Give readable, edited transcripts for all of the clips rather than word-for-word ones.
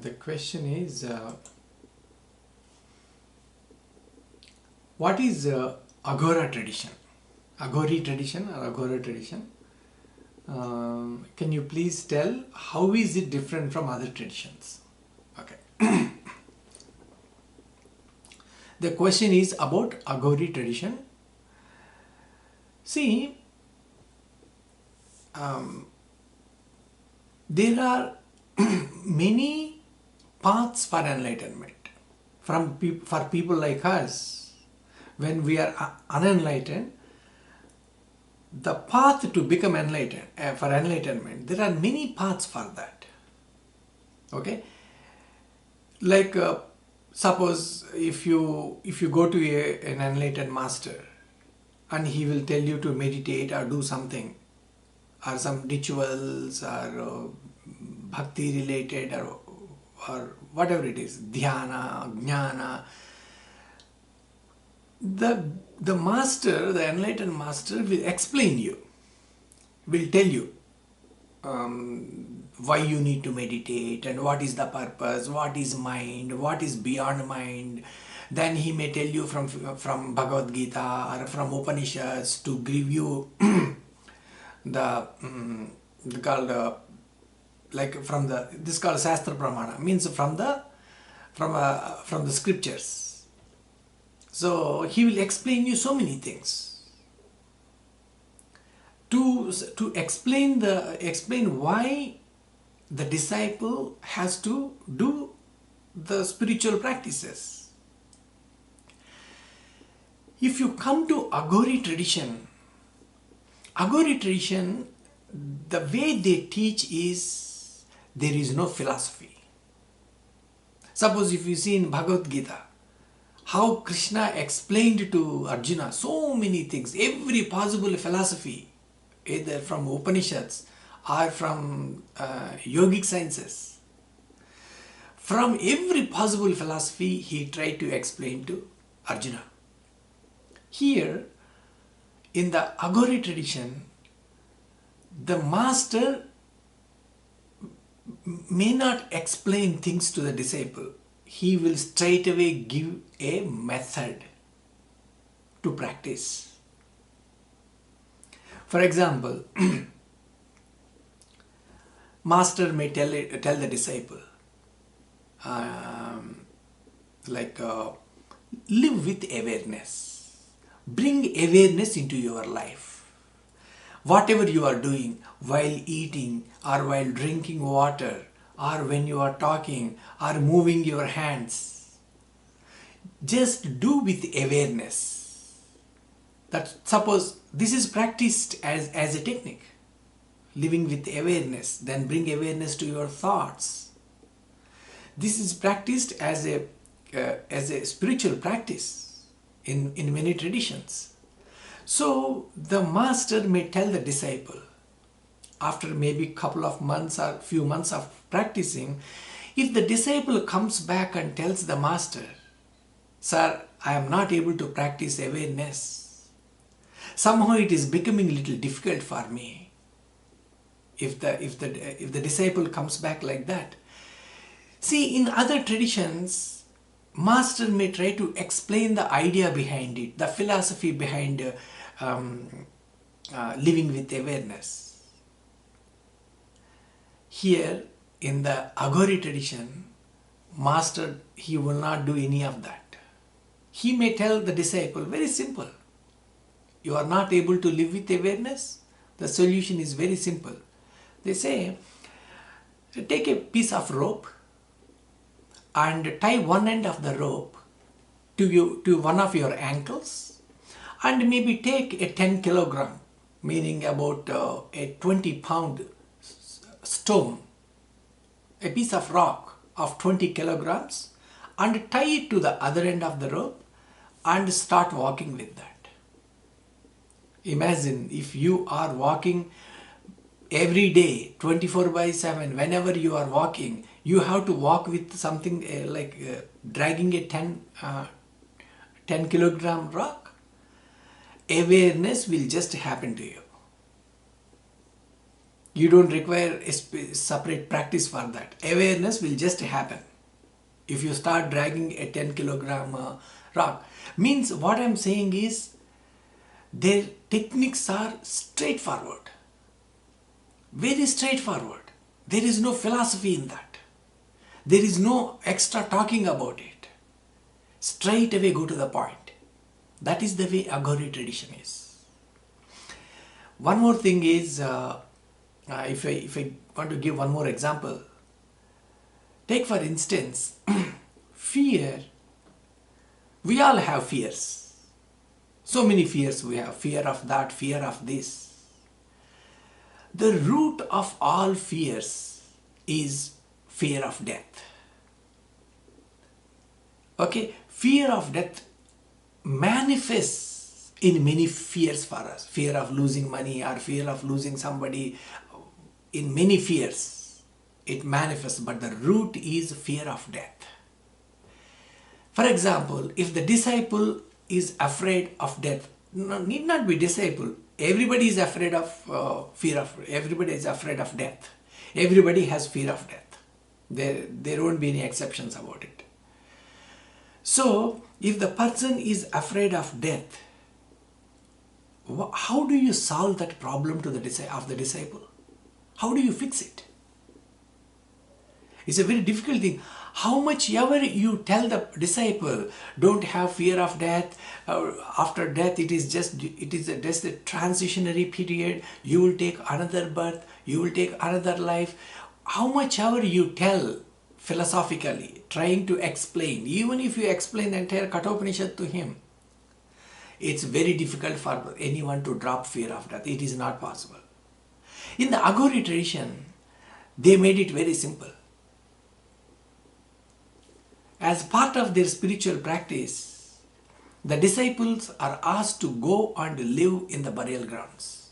The question is, what is Aghora tradition? Aghori tradition or Aghora tradition? Can you please tell how is it different from other traditions? Okay. The question is about Aghori tradition. See, there are many paths for enlightenment. For people like us, when we are unenlightened, the path to become enlightened, for enlightenment, there are many paths for that. Okay, like suppose if you go to an enlightened master, and he will tell you to meditate or do something, or some rituals or bhakti related or whatever it is, dhyana, jnana. The master, the enlightened master will explain you, will tell you why you need to meditate and what is the purpose, what is mind, what is beyond mind. Then he may tell you from Bhagavad Gita or from Upanishads to give you the called like from the, this is called Shastra Pramana, means from the scriptures. So he will explain you so many things to explain why the disciple has to do the spiritual practices. If you come to Aghori tradition, the way they teach is there is no philosophy. Suppose if you see in Bhagavad Gita, how Krishna explained to Arjuna so many things, every possible philosophy, either from Upanishads or from yogic sciences. From every possible philosophy, he tried to explain to Arjuna. Here, in the Aghori tradition, the master may not explain things to the disciple. He will straight away give a method to practice. For example, master may tell the disciple, live with awareness. Bring awareness into your life. Whatever you are doing while eating or while drinking water or when you are talking or moving your hands, just do with awareness. That suppose this is practiced as a technique, living with awareness, then bring awareness to your thoughts. This is practiced as a spiritual practice in many traditions. So the master may tell the disciple, after maybe couple of months or few months of practicing, if the disciple comes back and tells the master, sir, I am not able to practice awareness. Somehow it is becoming a little difficult for me. If the disciple comes back like that. See, in other traditions, master may try to explain the idea behind it, the philosophy behind living with awareness. Here in the Aghori tradition, master, he will not do any of that. He may tell the disciple, very simple, you are not able to live with awareness, the solution is very simple. They say, take a piece of rope and tie one end of the rope to one of your ankles, and maybe take a 10 kilogram, meaning about a 20-pound stone, a piece of rock of 20 kilograms, and tie it to the other end of the rope and start walking with that. Imagine if you are walking every day, 24/7, whenever you are walking, you have to walk with something dragging a 10 kilogram rock. Awareness will just happen to you. You don't require a separate practice for that. Awareness will just happen. If you start dragging a 10 kilogram rock, means what I'm saying is their techniques are straightforward. Very straightforward. There is no philosophy in that. There is no extra talking about it. Straight away go to the point. That is the way Aghori tradition is. One more thing is, if I want to give one more example, take for instance, fear. We all have fears. So many fears we have. Fear of that, fear of this. The root of all fears is fear of death. Okay, fear of death manifests in many fears for us. Fear of losing money or fear of losing somebody. In many fears it manifests, but the root is fear of death. For example, if the disciple is afraid of death, need not be disciple. Everybody is afraid of everybody is afraid of death. Everybody has fear of death. There won't be any exceptions about it. So, if the person is afraid of death, how do you solve that problem of the disciple? How do you fix it? It's a very difficult thing. How much ever you tell the disciple, don't have fear of death, after death it is just a transitionary period, you will take another birth, you will take another life. How much ever you tell philosophically, trying to explain, even if you explain the entire Kathopanishad to him, it's very difficult for anyone to drop fear of death. It is not possible. In the Aghori tradition, they made it very simple. As part of their spiritual practice, the disciples are asked to go and live in the burial grounds.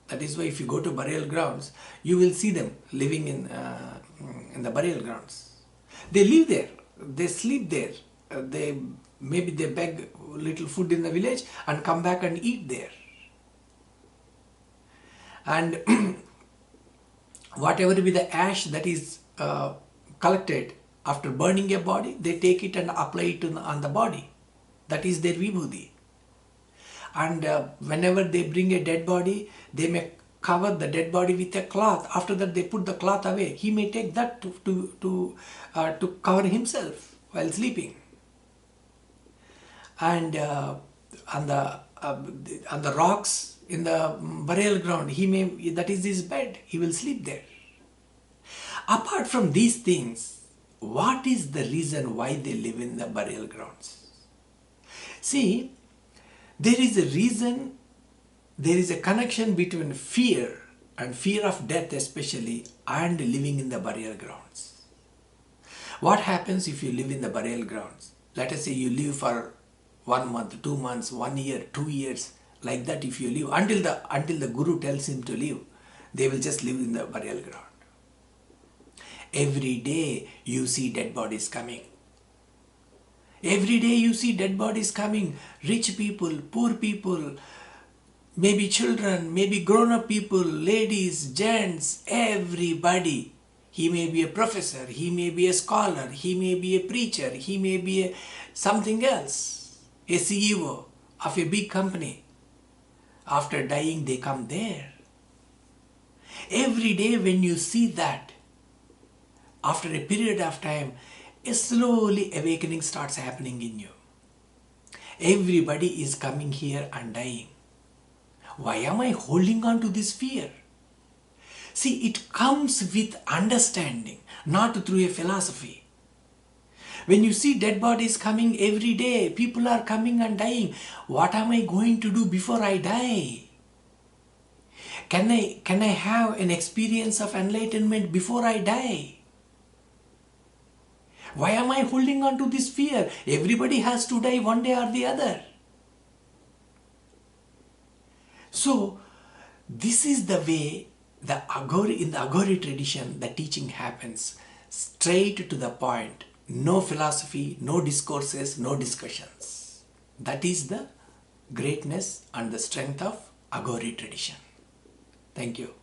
That is why if you go to burial grounds, you will see them living in the burial grounds. They live there, they sleep there, maybe they beg little food in the village and come back and eat there. And whatever be the ash that is collected after burning a body, they take it and apply it on the body. That is their vibhuti. And whenever they bring a dead body, they may cover the dead body with a cloth. After that, they put the cloth away. He may take that to cover himself while sleeping. And on the rocks in the burial ground, that is his bed. He will sleep there. Apart from these things, what is the reason why they live in the burial grounds? See, there is a reason, there is a connection between fear and fear of death especially and living in the burial grounds. What happens if you live in the burial grounds? Let us say you live for 1 month, 2 months, 1 year, 2 years, like that. If you live until the Guru tells him to live, they will just live in the burial ground. Every day you see dead bodies coming. Every day you see dead bodies coming. Rich people, poor people, maybe children, maybe grown-up people, ladies, gents, everybody. He may be a professor, he may be a scholar, he may be a preacher, he may be something else, a CEO of a big company. After dying, they come there. Every day when you see that, after a period of time, a slowly awakening starts happening in you. Everybody is coming here and dying. Why am I holding on to this fear? See, it comes with understanding, not through a philosophy. When you see dead bodies coming every day, people are coming and dying. What am I going to do before I die? Can I have an experience of enlightenment before I die? Why am I holding on to this fear? Everybody has to die one day or the other. So, this is the way in the Aghori tradition, the teaching happens. Straight to the point. No philosophy, no discourses, no discussions. That is the greatness and the strength of Aghori tradition. Thank you.